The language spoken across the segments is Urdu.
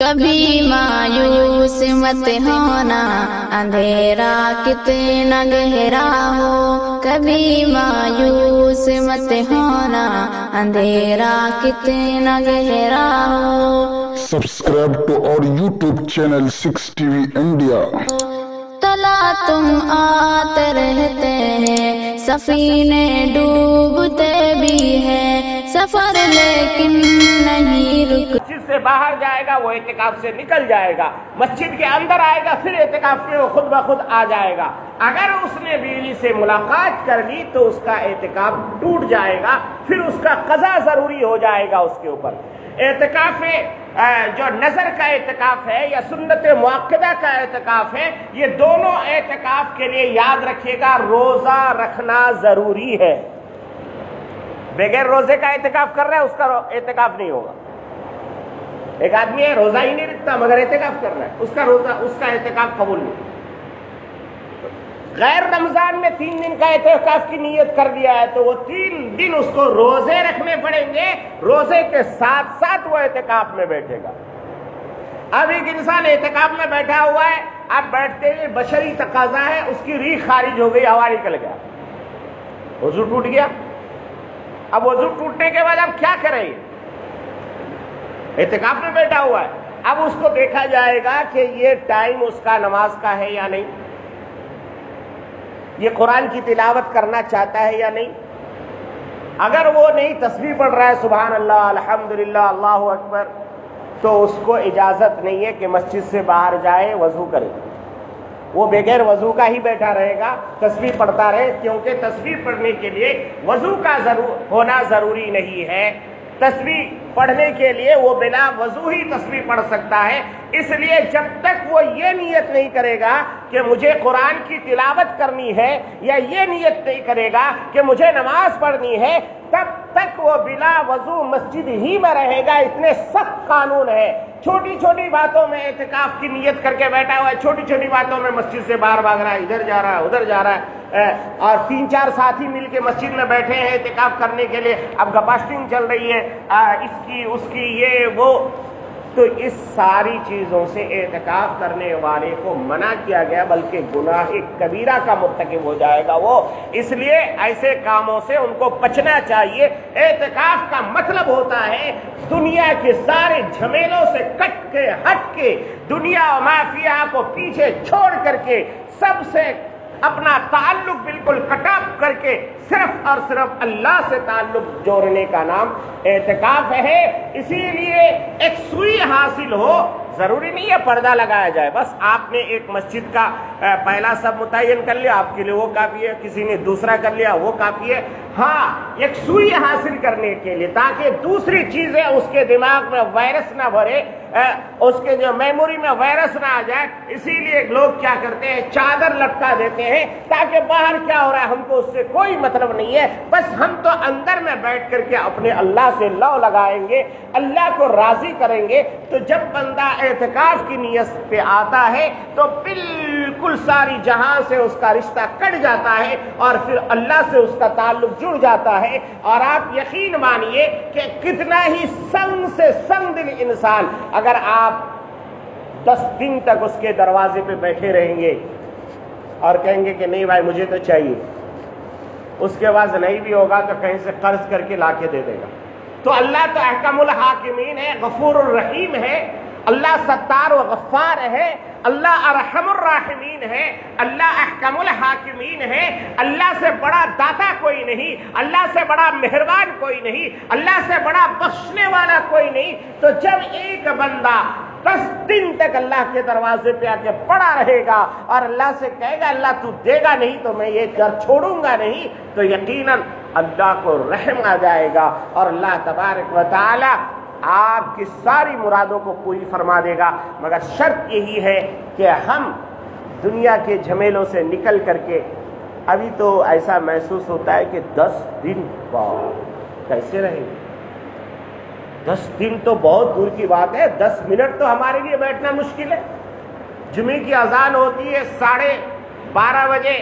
کبھی مایوس مت ہونا اندھیرا کتنا گہرا ہو، کبھی مایوس مت ہونا اندھیرا کتنا گہرا ہو۔ Subscribe to our YouTube channel 6TV India۔ تلا تم آتے رہتے ہیں، سفینے ڈوبتے بھی ہیں، سفر لیکن نہیں رکتا۔ مسجد سے باہر جائے گا وہ اعتکاف سے نکل جائے گا، مسجد کے اندر آئے گا پھر اعتکاف میں وہ خود بخود آ جائے گا۔ اگر اس نے بیوی سے ملاقات کر لی تو اس کا اعتکاف ٹوٹ جائے گا، پھر اس کا قضا ضروری ہو جائے گا اس کے اوپر۔ اعتکاف جو نظر کا اعتکاف ہے یا سنت مؤکدہ کا اعتکاف ہے، یہ دونوں اعتکاف کے لیے یاد رکھیے گا روزہ رکھنا ضروری ہے۔ بغیر روزے کا اعتکاف کر رہا ہے اس کا اعتکاف نہیں ہوگا۔ ایک آدمی ہے روزہ ہی نہیں رکھتا مگر اعتکاف کر رہا ہے، اس کا اعتکاف قبول نہیں۔ غیر رمضان میں 3 دن کا اعتکاف کی نیت کر دیا ہے تو وہ 3 دن اس کو روزے رکھنے پڑیں گے، روزے کے ساتھ ساتھ وہ اعتکاف میں بیٹھے گا۔ اب ایک انسان اعتکاف میں بیٹھا ہوا ہے، اب بیٹھتے ہوئے بشری تقاضا ہے، اس کی ریح خارج ہو گئی، ہوا نکل گیا، وضو ٹوٹ گیا۔ اب وضو ٹوٹنے کے بعد اب کیا کرے؟ اعتکاف میں بیٹھا ہوا ہے، اب اس کو دیکھا جائے گا کہ یہ ٹائم اس کا نماز کا ہے یا نہیں، یہ قرآن کی تلاوت کرنا چاہتا ہے یا نہیں۔ اگر وہ نہیں تسبیح پڑھ رہا ہے سبحان اللہ الحمدللہ اللہ اکبر، تو اس کو اجازت نہیں ہے کہ مسجد سے باہر جائے وضو کرے، وہ بغیر وضو کا ہی بیٹھا رہے گا، تسبیح پڑھتا رہے، کیونکہ تسبیح پڑھنے کے لیے وضو کا ہونا ضروری نہیں ہے۔ تسبیح پڑھنے کے لیے وہ بلا وضو ہی تسبیح پڑھ سکتا ہے، اس لیے جب تک وہ یہ نیت نہیں کرے گا کہ مجھے قرآن کی تلاوت کرنی ہے، یا یہ نیت نہیں کرے گا کہ مجھے نماز پڑھنی ہے، تب تک وہ بلا وضو مسجد ہی میں رہے گا۔ اتنے سخت قانون ہے، چھوٹی چھوٹی باتوں میں اعتکاف کی نیت کر کے بیٹھا ہوا ہے، چھوٹی چھوٹی باتوں میں مسجد سے باہر بھاگ رہا ہے، ادھر جا رہا ہے ادھر جا رہا ہے، اور 3-4 ساتھی مل کے مسجد میں بیٹھے ہیں اعتکاف کرنے کے لیے، اب گپاسٹنگ چل رہی ہے، اس کی اس کی یہ وہ، تو اس ساری چیزوں سے اعتکاف کرنے والے کو منع کیا گیا، بلکہ گناہ کبیرہ کا مرتکب ہو جائے گا وہ۔ اس لیے ایسے کاموں سے ان کو بچنا چاہیے۔ اعتکاف کا مطلب ہوتا ہے دنیا کے سارے جھمیلوں سے کٹ کے ہٹ کے، دنیا و ما فیہا کو پیچھے چھوڑ کر کے، سب سے اپنا تعلق بالکل کٹ آف کر کے صرف اور صرف اللہ سے تعلق جوڑنے کا نام اعتکاف ہے۔ اسی لیے ایک سوئی حاصل ہو، ضروری نہیں ہے پردہ لگایا جائے، بس آپ نے ایک مسجد کا پہلا سب متعین کر لیا، آپ کے لیے وہ کافی ہے، کسی نے دوسرا کر لیا وہ کافی ہے۔ ہاں، ایک سوئی حاصل کرنے کے لیے تاکہ دوسری چیزیں اس کے دماغ میں وائرس نہ بھرے، اس کے جو میموری میں وائرس نہ آ جائے، اسی لیے لوگ کیا کرتے ہیں چادر لٹکا دیتے ہیں تاکہ باہر کیا ہو رہا ہے ہم کو اس سے کوئی مطلب نہیں ہے، بس ہم تو اندر میں بیٹھ کر کے اپنے اللہ سے لو لگائیں گے، اللہ کو راضی کریں گے۔ تو جب بندہ اعتکاف کی نیت پہ آتا ہے تو بالکل ساری جہاں سے اس کا رشتہ کٹ جاتا ہے اور پھر اللہ سے اس کا تعلق جڑ جاتا ہے۔ اور آپ یقین مانیے کہ کتنا ہی سنگ سے سنگ دل انسان، اگر آپ 10 دن تک اس کے دروازے پہ بیٹھے رہیں گے اور کہیں گے کہ نہیں بھائی مجھے تو چاہیے، اس کے بعد نہیں بھی ہوگا تو کہیں سے قرض کر کے لا کے دے دے گا۔ تو اللہ تو احکم الحاکمین ہے، غفور الرحیم ہے، اللہ ستار و غفار ہے، اللہ ارحم الراحمین ہے، اللہ احکم الحاکمین ہے۔ اللہ سے بڑا داتا کوئی نہیں، اللہ سے بڑا مہربان کوئی نہیں، اللہ سے بڑا بخشنے والا کوئی نہیں۔ تو جب ایک بندہ 10 دن تک اللہ کے دروازے پہ آ کے پڑا رہے گا اور اللہ سے کہے گا اللہ تو دے گا نہیں تو میں یہ گھر چھوڑوں گا نہیں، تو یقیناً اللہ کو رحم آ جائے گا اور اللہ تبارک و تعالی آپ کی ساری مرادوں کو پوری فرما دے گا۔ مگر شرط یہی ہے کہ ہم دنیا کے جھمیلوں سے نکل کر کے، ابھی تو ایسا محسوس ہوتا ہے کہ 10 دن کیسے رہیں گے؟ 10 دن تو بہت دور کی بات ہے، 10 منٹ تو ہمارے لیے بیٹھنا مشکل ہے۔ جمعے کی اذان ہوتی ہے 12:30 بجے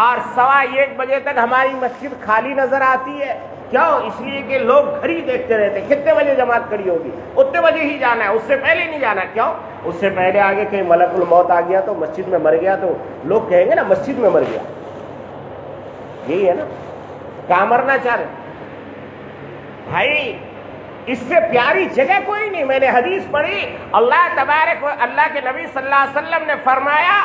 اور 1:15 بجے تک ہماری مسجد خالی نظر آتی ہے۔ کیوں؟ اس لیے کہ لوگ گھڑی دیکھتے رہتے کتنے بجے جماعت کھڑی ہوگی، اتنے بجے ہی جانا ہے، اس سے پہلے نہیں جانا۔ کیوں؟ اس سے پہلے آگے کہیں ملک الموت آ گیا تو مسجد میں مر گیا تو لوگ کہیں گے نا مسجد میں مر گیا، یہی ہے نا، کہاں مرنا چاہ رہے بھائی؟ اس سے پیاری جگہ کوئی نہیں۔ میں نے حدیث پڑھی، اللہ تبارک و اللہ کے نبی صلی اللہ علیہ وسلم نے فرمایا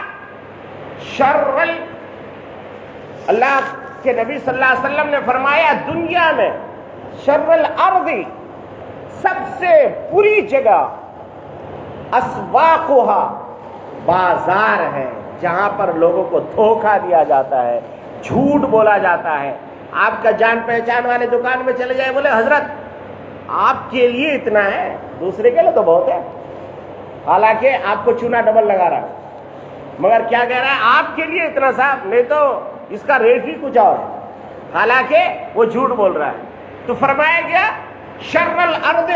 اللہ کے نبی صلی اللہ علیہ وسلم نے فرمایا دنیا میں شر الارض، سب سے بری جگہ، اسواقھا، بازار ہے جہاں پر لوگوں کو دھوکہ دیا جاتا ہے، جھوٹ بولا جاتا ہے۔ آپ کا جان پہچان والے دکان میں چلے جائے، بولے حضرت آپ کے لیے اتنا ہے، دوسرے کے لیے تو بہت ہے، حالانکہ آپ کو چونا ڈبل لگا رہا ہے، مگر کیا کہہ رہا ہے؟ آپ کے لیے اتنا صاحب، نہیں تو اس کا ریٹ ہی کچھ اور ہے، حالانکہ وہ جھوٹ بول رہا ہے۔ تو فرمایا گیا شر الارض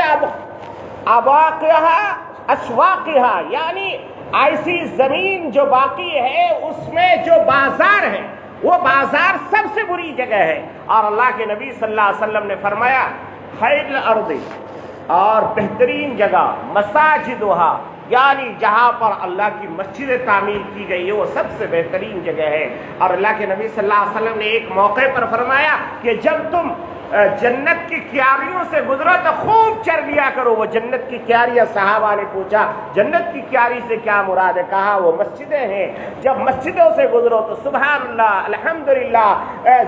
ابواقھا اسواقھا، یعنی ایسی زمین جو باقی ہے اس میں جو بازار ہے وہ بازار سب سے بری جگہ ہے۔ اور اللہ کے نبی صلی اللہ علیہ وسلم نے فرمایا خیر الارض، اور بہترین جگہ، مساجدھا، یعنی جہاں پر اللہ کی مسجد تعمیر کی گئی ہے وہ سب سے بہترین جگہ ہے۔ اور اللہ کے نبی صلی اللہ علیہ وسلم نے ایک موقع پر فرمایا کہ جب تم جنت کی کیاریوں سے گزرو تو خوب چر لیا کرو۔ وہ جنت کی کیاریاں، صحابہ نے پوچھا جنت کی کیاری سے کیا مراد ہے؟ کہا وہ مسجدیں ہیں، جب مسجدوں سے گزرو تو سبحان اللہ، الحمدللہ،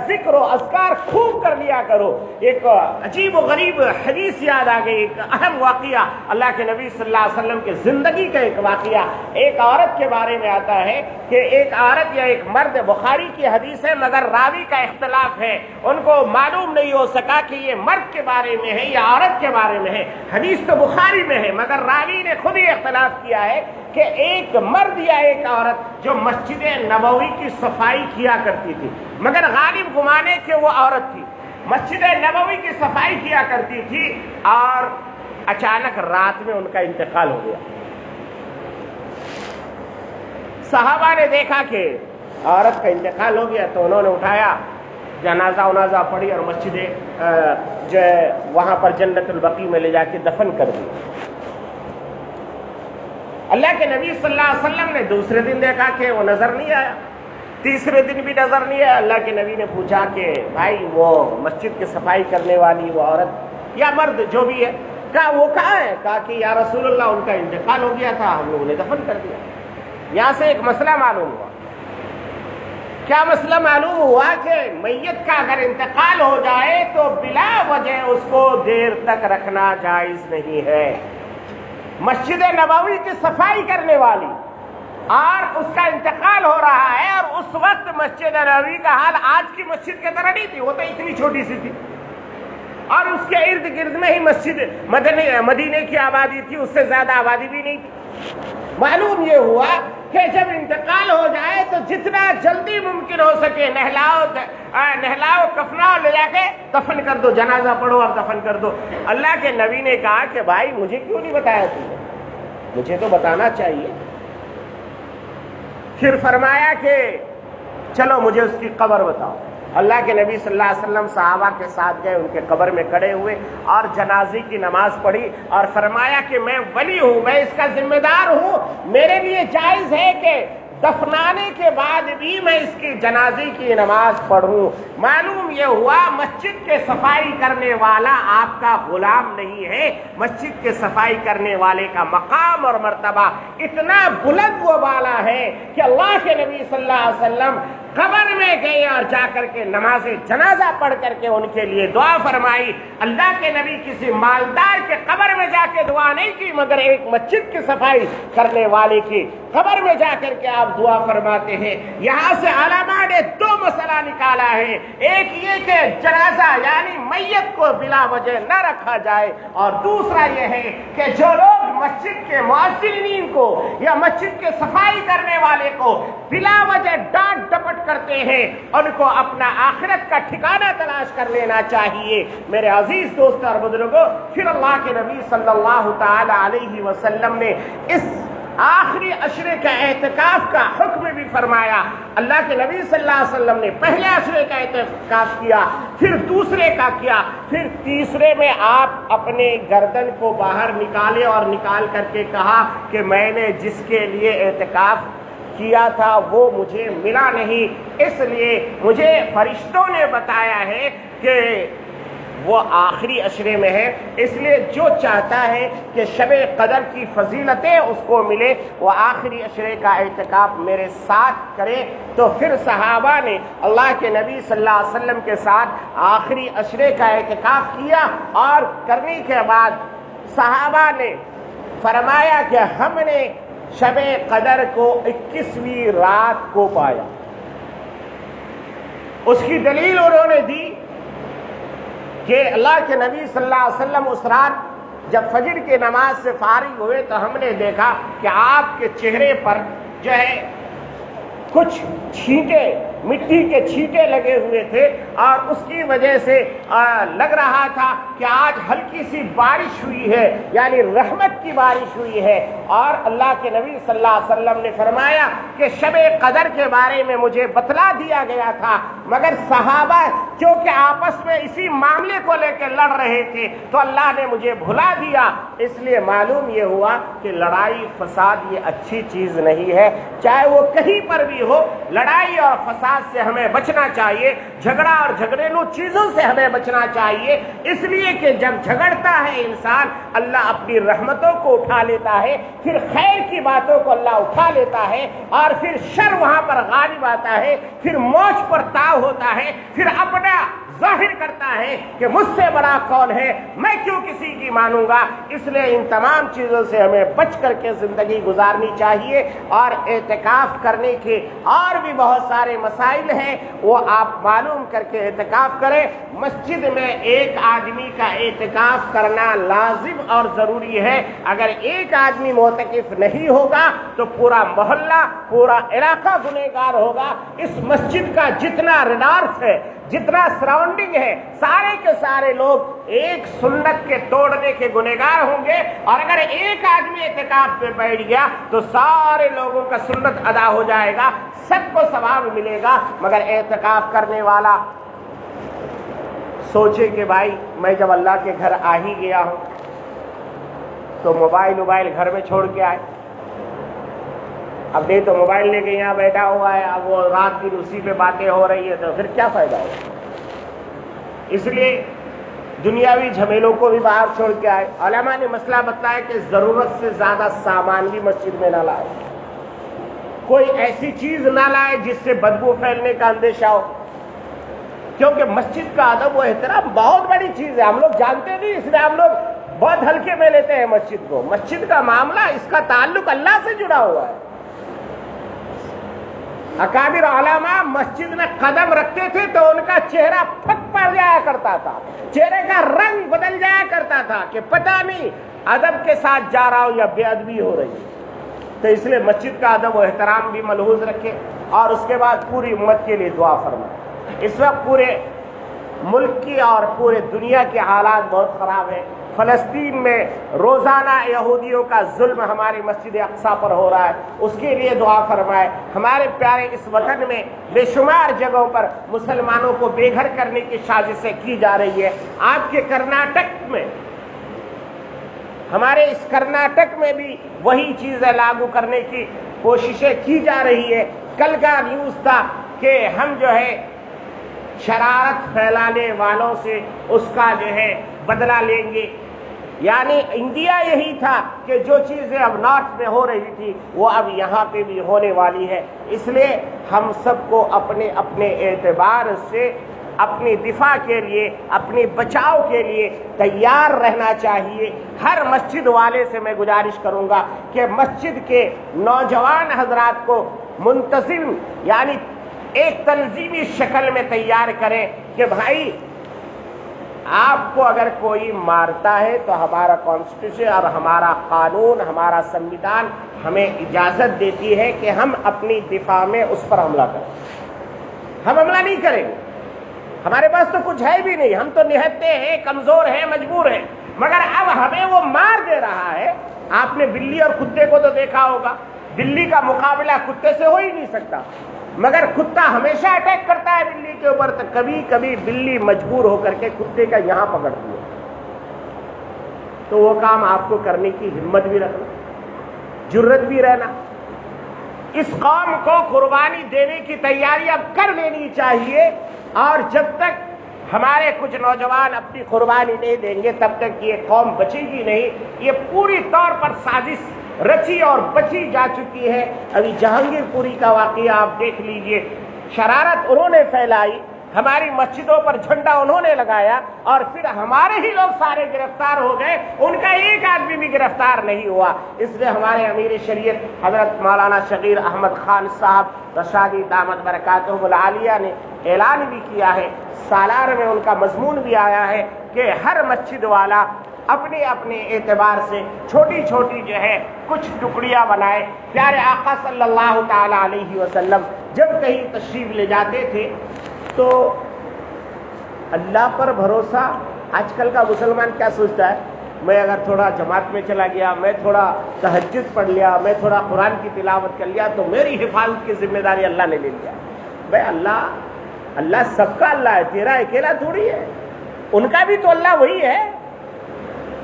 ذکر و اذکار خوب کر لیا کرو۔ ایک عجیب و غریب حدیث یاد آ گئی، ایک اہم واقعہ اللہ کے نبی صلی اللہ علیہ وسلم کے زندگی کا ایک واقعہ۔ ایک عورت کے بارے میں آتا ہے کہ ایک عورت یا ایک مرد، بخاری کی حدیث ہے مگر راوی کا اختلاف ہے، ان کو معلوم نہیں ہو سکا کہ یہ مرد کے بارے میں ہے یا عورت کے بارے میں ہے۔ حدیث تو بخاری میں ہے مگر راوی نے خود ہی اختلاف کیا ہے کہ ایک مرد یا ایک عورت جو مسجد نبوی کی صفائی کیا کرتی تھی، مگر غالب گمانے کہ وہ عورت تھی، مسجد نبوی کی صفائی کیا کرتی تھی، اور اچانک رات میں ان کا انتقال ہو گیا۔ صحابہ نے دیکھا کہ عورت کا انتقال ہو گیا تو انہوں نے اٹھایا، جنازہ ونازہ پڑھی اور مسجد جو ہے وہاں پر جنت البقیع میں لے جا کے دفن کر دی۔ اللہ کے نبی صلی اللہ علیہ وسلم نے دوسرے دن دیکھا کہ وہ نظر نہیں آیا، تیسرے دن بھی نظر نہیں آیا۔ اللہ کے نبی نے پوچھا کہ بھائی وہ مسجد کی صفائی کرنے والی وہ عورت یا مرد جو بھی ہے، کہا وہ کہاں ہے؟ کہا کہ یا رسول اللہ ان کا انتقال ہو گیا تھا، ہم لوگوں نے دفن کر دیا۔ یہاں سے ایک مسئلہ معلوم ہوا۔ کیا مسئلہ معلوم ہوا؟ کہ میت کا اگر انتقال ہو جائے تو بلا وجہ اس کو دیر تک رکھنا جائز نہیں ہے۔ مسجد نبوی کی صفائی کرنے والی اور اس کا انتقال ہو رہا ہے، اور اس وقت مسجد نبوی کا حال آج کی مسجد کی طرح نہیں تھی، وہ تو اتنی چھوٹی سی تھی، اور اس کے ارد گرد میں ہی مسجد مدینے کی آبادی تھی، اس سے زیادہ آبادی بھی نہیں تھی۔ معلوم یہ ہوا کہ جب انتقال ہو جائے تو جتنا جلدی ممکن ہو سکے نہلاؤ کفناؤ، لے جا کے دفن کر دو، جنازہ پڑھو اور دفن کر دو۔ اللہ کے نبی نے کہا کہ بھائی مجھے کیوں نہیں بتایا تم نے؟ مجھے تو بتانا چاہیے۔ پھر فرمایا کہ چلو مجھے اس کی قبر بتاؤ۔ اللہ کے نبی صلی اللہ علیہ وسلم صحابہ کے ساتھ گئے، ان کے قبر میں کھڑے ہوئے اور جنازے کی نماز پڑھی، اور فرمایا کہ میں ولی ہوں، میں اس کا ذمہ دار ہوں، میرے لیے جائز ہے کہ دفنانے کے بعد بھی میں اس کی جنازے کی نماز پڑھوں۔ معلوم یہ ہوا مسجد کے صفائی کرنے والا آپ کا غلام نہیں ہے، مسجد کے صفائی کرنے والے کا مقام اور مرتبہ اتنا بلند و بالا ہے کہ اللہ کے نبی صلی اللہ علیہ وسلم قبر میں گئے اور جا کر کے نماز جنازہ پڑھ کر کے ان کے لیے دعا فرمائی۔ اللہ کے نبی کسی مالدار کے قبر میں جا کے دعا نہیں کی، مگر ایک مسجد کی صفائی کرنے والے کی قبر میں جا کر کے آپ دعا فرماتے ہیں۔ یہاں سے علماء نے دو مسئلہ نکالا ہے، ایک یہ کہ جنازہ یعنی میت کو بلا وجہ نہ رکھا جائے، اور دوسرا یہ ہے کہ جو لوگ مسجد کے مؤذنین کو یا مسجد کے صفائی کرنے والے کو بلا وجہ ڈانٹ ڈپٹ کرتے ہیں ان کو اپنا آخرت کا ٹھکانہ تلاش کر لینا چاہیے۔ میرے عزیز دوست اور بزرگوں، پھر اللہ کے نبی صلی اللہ تعالی علیہ وسلم نے اس آخری عشرے کا اعتکاف کا حکم بھی فرمایا. اللہ کے نبی صلی اللہ علیہ وسلم نے پہلے عشرے کا اعتکاف کیا, پھر دوسرے کا کیا, پھر تیسرے میں آپ اپنے گردن کو باہر نکالے اور نکال کر کے کہا کہ میں نے جس کے لیے اعتکاف کیا تھا وہ مجھے ملا نہیں, اس لیے مجھے فرشتوں نے بتایا ہے کہ وہ آخری عشرے میں ہے, اس لیے جو چاہتا ہے کہ شب قدر کی فضیلتیں اس کو ملے وہ آخری عشرے کا اعتکاف میرے ساتھ کرے. تو پھر صحابہ نے اللہ کے نبی صلی اللہ علیہ وسلم کے ساتھ آخری عشرے کا اعتکاف کیا, اور کرنے کے بعد صحابہ نے فرمایا کہ ہم نے شب قدر کو 21ویں رات کو پایا. اس کی دلیل انہوں نے دی کہ اللہ کے نبی صلی اللہ علیہ وسلم اس رات جب فجر کی نماز سے فارغ ہوئے تو ہم نے دیکھا کہ آپ کے چہرے پر جو ہے کچھ چھینٹے, مٹی کے چھینٹے لگے ہوئے تھے, اور اس کی وجہ سے لگ رہا تھا کہ آج ہلکی سی بارش ہوئی ہے, یعنی رحمت کی بارش ہوئی ہے. اور اللہ کے نبی صلی اللہ علیہ وسلم نے فرمایا کہ شب قدر کے بارے میں مجھے بتلا دیا گیا تھا, مگر صحابہ کیونکہ آپس میں اسی معاملے کو لے کے لڑ رہے تھے تو اللہ نے مجھے بھلا دیا. اس لیے معلوم یہ ہوا کہ لڑائی فساد یہ اچھی چیز نہیں ہے, چاہے وہ کہیں پر بھی ہو. لڑائی اور فساد سے ہمیں بچنا چاہیے, جھگڑا اور جھگڑیلو چیزوں سے ہمیں بچنا چاہیے, اس لیے کہ جب جھگڑتا ہے انسان اللہ اپنی رحمتوں کو اٹھا لیتا ہے, پھر خیر کی باتوں کو اللہ اٹھا لیتا ہے, اور پھر شر وہاں پر غالب آتا ہے, پھر موج پر تاؤ ہوتا ہے, پھر اپنا ظاہر کرتا ہے کہ مجھ سے بڑا کون ہے, میں کیوں کسی کی مانوں گا. اس لیے ان تمام چیزوں سے ہمیں بچ کر کے زندگی گزارنی چاہیے. اور اعتکاف کرنے کے اور بھی بہت سارے مسائل ہیں, وہ آپ معلوم کر کے اعتکاف کریں. مسجد میں ایک آدمی کا اعتکاف کرنا لازم اور ضروری ہے. اگر ایک آدمی معتکف نہیں ہوگا تو پورا محلہ, پورا علاقہ گنہگار ہوگا. اس مسجد کا جتنا ریڈارس ہے, جتنا سراؤنڈنگ ہے, سارے کے سارے لوگ ایک سنت کے توڑنے کے گنہگار ہوں گے. اور اگر ایک آدمی اعتکاف پہ بیٹھ گیا تو سارے لوگوں کا سنت ادا ہو جائے گا, سب کو ثواب ملے گا. مگر اعتکاف کرنے والا سوچے کہ بھائی میں جب اللہ کے گھر آ ہی گیا ہوں تو موبائل گھر میں چھوڑ کے آئے, اب نہیں تو موبائل لے کے یہاں بیٹھا ہوا ہے, اب وہ رات دن اسی پہ باتیں ہو رہی ہے, تو پھر کیا فائدہ ہے. اس لیے دنیاوی جھمیلوں کو بھی باہر چھوڑ کے آئے. علماء نے مسئلہ بتایا کہ ضرورت سے زیادہ سامان بھی مسجد میں نہ لائے, کوئی ایسی چیز نہ لائے جس سے بدبو پھیلنے کا اندیشہ ہو, کیونکہ مسجد کا ادب و احترام بہت بڑی چیز ہے. ہم لوگ جانتے نہیں, اس لیے ہم لوگ بہت ہلکے میں لیتے ہیں مسجد کو. مسجد کا معاملہ, اس کا تعلق اللہ سے جڑا ہوا ہے. اکابر علماء مسجد میں قدم رکھتے تھے تو ان کا چہرہ پھٹ پڑ جایا کرتا تھا, چہرے کا رنگ بدل جایا کرتا تھا کہ پتہ نہیں ادب کے ساتھ جا رہا ہوں یا بے ادبی ہو رہی ہے. تو اس لیے مسجد کا ادب و احترام بھی ملحوظ رکھے. اور اس کے بعد پوری امت کے لیے دعا فرمائے. اس وقت پورے ملک کی اور پورے دنیا کے حالات بہت خراب ہیں. فلسطین میں روزانہ یہودیوں کا ظلم ہماری مسجد اقصی پر ہو رہا ہے, اس کے لیے دعا فرمائے. ہمارے پیارے اس وطن میں بے شمار جگہوں پر مسلمانوں کو بے گھر کرنے کی سازشیں کی جا رہی ہے. آپ کے کرناٹک میں, ہمارے اس کرناٹک میں بھی وہی چیزیں لاگو کرنے کی کوششیں کی جا رہی ہے. کل کا نیوز تھا کہ ہم جو ہے شرارت پھیلانے والوں سے اس کا جو ہے بدلہ لیں گے. یعنی انڈیا یہی تھا کہ جو چیزیں اب نارتھ میں ہو رہی تھی وہ اب یہاں پہ بھی ہونے والی ہے. اس لیے ہم سب کو اپنے اپنے اعتبار سے اپنی دفاع کے لیے, اپنی بچاؤ کے لیے تیار رہنا چاہیے. ہر مسجد والے سے میں گزارش کروں گا کہ مسجد کے نوجوان حضرات کو منتظم یعنی ایک تنظیمی شکل میں تیار کریں کہ بھائی آپ کو اگر کوئی مارتا ہے تو ہمارا کانسٹیٹیوشن اور ہمارا قانون, ہمارا سنویدھان ہمیں اجازت دیتی ہے کہ ہم اپنی دفاع میں اس پر حملہ کریں. ہم حملہ نہیں کریں گے, ہمارے پاس تو کچھ ہے بھی نہیں, ہم تو نہتے ہیں, کمزور ہیں, مجبور ہیں. مگر اب ہمیں وہ مار دے رہا ہے آپ نے بلی اور کتے کو تو دیکھا ہوگا، بلی کا مقابلہ کتے سے ہو ہی نہیں سکتا، مگر کتا ہمیشہ اٹیک کرتا ہے بلی کے اوپر، تو کبھی کبھی بلی مجبور ہو کر کے کتے کا یہاں پکڑتی ہے، تو وہ کام آپ کو کرنے کی ہمت بھی رکھنا، جرت بھی رہنا۔ اس قوم کو قربانی دینے کی تیاری اب کر لینی چاہیے، اور جب تک ہمارے کچھ نوجوان اپنی قربانی نہیں دیں گے تب تک یہ قوم بچے گی نہیں۔ یہ پوری طور پر سازش رچی اور بچی جا چکی ہے۔ ابھی جہانگیر پوری کا واقعہ آپ دیکھ لیجئے، شرارت انہوں نے پھیلائی، ہماری مسجدوں پر جھنڈا انہوں نے لگایا، اور پھر ہمارے ہی لوگ سارے گرفتار ہو گئے، ان کا ایک آدمی بھی گرفتار نہیں ہوا۔ اس لیے ہمارے امیر شریعت حضرت مولانا شغیر احمد خان صاحب رشادی دامت برکاتہم العالیہ نے اعلان بھی کیا ہے، سالار میں ان کا مضمون بھی آیا ہے کہ ہر مسجد والا اپنے اپنے اعتبار سے چھوٹی چھوٹی جو ہے کچھ ٹکڑیاں بنائے۔ پیارے آقا صلی اللہ تعالی علیہ وسلم جب کہیں تشریف لے جاتے تھے تو اللہ پر بھروسہ، آج کل کا مسلمان کیا سوچتا ہے، میں اگر تھوڑا جماعت میں چلا گیا، میں تھوڑا تہجد پڑھ لیا، میں تھوڑا قرآن کی تلاوت کر لیا تو میری حفاظت کی ذمہ داری اللہ نے لے لیا۔ بھائی اللہ سب کا اللہ ہے، تیرا اکیلا تھوڑی ہے، ان کا بھی تو اللہ وہی ہے۔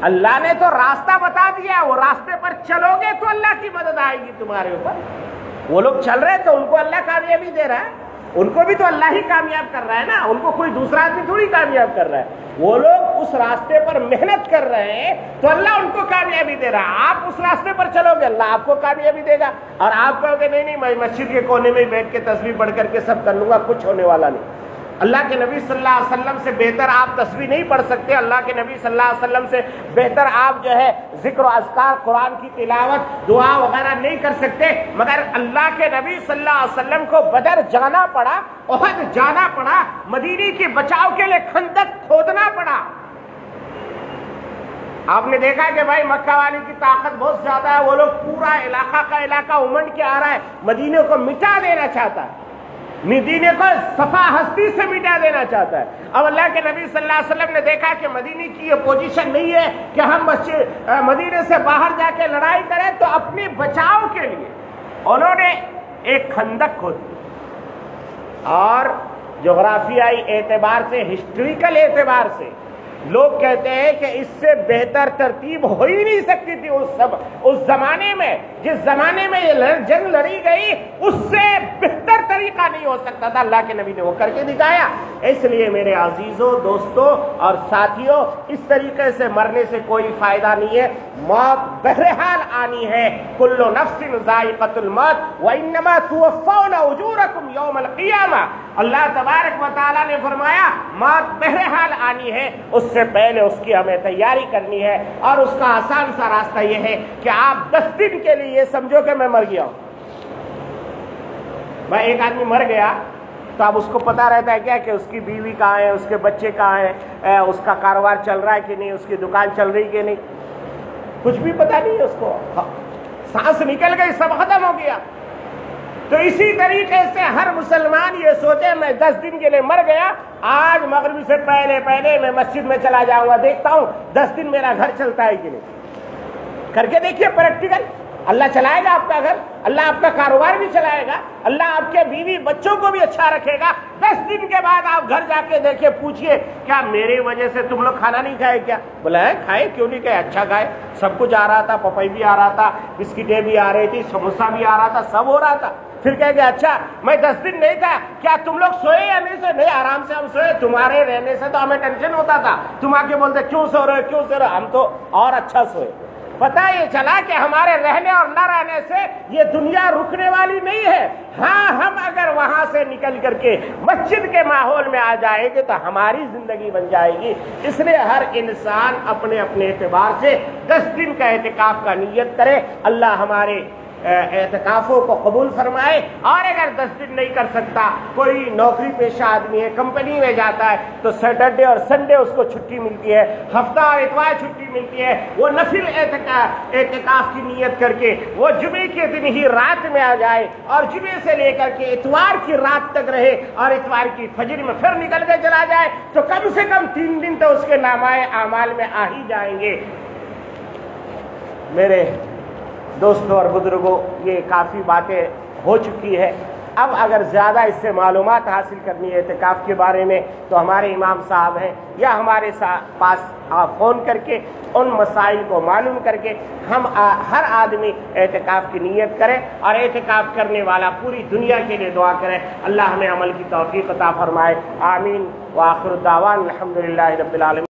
اللہ نے تو راستہ بتا دیا، وہ راستے پر چلو گے تو اللہ کی مدد آئے گی تمہارے اوپر۔ وہ لوگ چل رہے تو ان کو اللہ کامیابی دے رہا ہے، ان کو بھی تو اللہ ہی کامیاب کر رہا ہے نا، ان کو کوئی دوسرا آدمی تھوڑی کامیاب کر رہا ہے۔ وہ لوگ اس راستے پر محنت کر رہے ہیں تو اللہ ان کو کامیابی دے رہا ہے۔ آپ اس راستے پر چلو گے اللہ آپ کو کامیابی دے گا، اور آپ کہو گے نہیں میں مسجد کے کونے میں بیٹھ کے تسبیح پڑھ کر کے سب کر لوں گا، کچھ ہونے والا نہیں۔ اللہ کے نبی صلی اللہ علیہ وسلم سے بہتر آپ تسبیح نہیں پڑھ سکتے، اللہ کے نبی صلی اللہ علیہ وسلم سے بہتر آپ جو ہے ذکر و اذکار، قرآن کی تلاوت، دعا وغیرہ نہیں کر سکتے، مگر اللہ کے نبی صلی اللہ علیہ وسلم کو بدر جانا پڑا، احد جانا پڑا، مدینے کے بچاؤ کے لیے خندق کھودنا پڑا۔ آپ نے دیکھا کہ بھائی مکہ والی کی طاقت بہت زیادہ ہے، وہ لوگ پورا علاقہ کا علاقہ امنڈ کے آ رہا ہے، مدینے کو مٹا دینا چاہتا ہے، مدینے کو صفا ہستی سے مٹا دینا چاہتا ہے۔ اب اللہ کے نبی صلی اللہ علیہ وسلم نے دیکھا کہ مدینے کی یہ پوزیشن نہیں ہے کہ ہم مدینے سے باہر جا کے لڑائی کریں، تو اپنے بچاؤ کے لیے انہوں نے ایک خندق کھودی، اور جغرافیائی اعتبار سے، ہسٹوریکل اعتبار سے لوگ کہتے ہیں کہ اس سے بہتر ترتیب ہو ہی نہیں سکتی تھی اس زمانے میں، جس زمانے میں یہ جنگ لڑی گئی اس سے بہتر طریقہ نہیں ہو سکتا تھا، اللہ کے نبی نے وہ کر کے دکھایا۔ اس لیے میرے عزیزوں، دوستوں اور ساتھیوں، اس طریقے سے مرنے سے کوئی فائدہ نہیں ہے، موت بہرحال آنی ہے، کل نفس ذائقۃ الموت وانما توفون اجورکم یوم القیامہ۔ اللہ تبارک و تعالیٰ نے فرمایا موت بہرحال آنی ہے، اس سے پہلے اس کی ہمیں تیاری کرنی ہے، اور اس کا آسان سا راستہ یہ ہے کہ آپ 10 دن کے لیے یہ سمجھو کہ میں مر گیا ہوں۔ میں ایک آدمی مر گیا تو اب اس کو پتا رہتا ہے کیا کہ اس کی بیوی کہاں ہے، اس کے بچے کہاں ہیں، اس کا کاروبار چل رہا ہے کہ نہیں، اس کی دکان چل رہی کہ نہیں، کچھ بھی پتا نہیں ہے اس کو، سانس نکل گئی، سب ختم ہو گیا۔ تو اسی طریقے سے ہر مسلمان یہ سوچے میں 10 دن کے لیے مر گیا، آج مغرب سے پہلے میں مسجد میں چلا جاؤں گا، دیکھتا ہوں 10 دن میرا گھر چلتا ہے کہ نہیں۔ کر کے دیکھیے پریکٹیکل، اللہ چلائے گا آپ کا گھر، اللہ آپ کا کاروبار بھی چلائے گا، اللہ آپ کے بیوی بچوں کو بھی اچھا رکھے گا۔ 10 دن کے بعد آپ گھر جا کے دیکھیں، پوچھئے کیا میری وجہ سے تم لوگ کھانا نہیں کھائے کیا؟ بولا ہے کھائے، کیوں نہیں کھائے، اچھا کھائے، سب کچھ آ رہا تھا، پپائی بھی آ رہا تھا، بسکٹیں بھی آ رہی تھی، سموسہ بھی آ رہا تھا، سب ہو رہا تھا۔ پھر کہہ گیا اچھا میں 10 دن نہیں تھا، کیا تم لوگ سوئے یا نہیں سوئے؟ نہیں، آرام سے ہم سوئے، تمہارے رہنے سے تو ہمیں ٹینشن ہوتا تھا، تم آ کے بولتے کیوں سو رہے ہو، کیوں سو رہے ہو، ہم تو اور اچھا سوئے۔ پتہ یہ چلا کہ ہمارے رہنے اور نہ رہنے سے یہ دنیا رکنے والی نہیں ہے۔ ہاں ہم اگر وہاں سے نکل کر کے مسجد کے ماحول میں آ جائیں گے تو ہماری زندگی بن جائے گی۔ اس لیے ہر انسان اپنے اپنے اعتبار سے 10 دن کا اعتکاف کا نیت کرے، اللہ ہمارے اعتکافوں کو قبول فرمائے۔ اور اگر 10 دن نہیں کر سکتا، کوئی نوکری پیشہ آدمی ہے، کمپنی میں جاتا ہے، تو سیٹرڈے اور سنڈے اس کو چھٹی ملتی ہے، ہفتہ اور اتوار چھٹی ملتی ہے، وہ نفل اعتکاف کی نیت کر کے وہ جمعے کے دن ہی رات میں آ جائے، اور جمعے سے لے کر کے اتوار کی رات تک رہے، اور اتوار کی فجر میں پھر نکل کے چلا جائے، تو کم سے کم 3 دن تو اس کے نامہ اعمال میں آ ہی جائیں گے۔ میرے دوستوں اور بزرگوں، یہ کافی باتیں ہو چکی ہے. اب اگر زیادہ اس سے معلومات حاصل کرنی ہے اعتکاف کے بارے میں تو ہمارے امام صاحب ہیں یا ہمارے پاس فون کر کے ان مسائل کو معلوم کر کے ہم ہر آدمی اعتکاف کی نیت کرے اور اعتکاف کرنے والا پوری دنیا کے لیے دعا کرے. اللہ ہمیں عمل کی توفیق عطا فرمائے. آمین. وآخر دعوان الحمدللہ رب العالمین.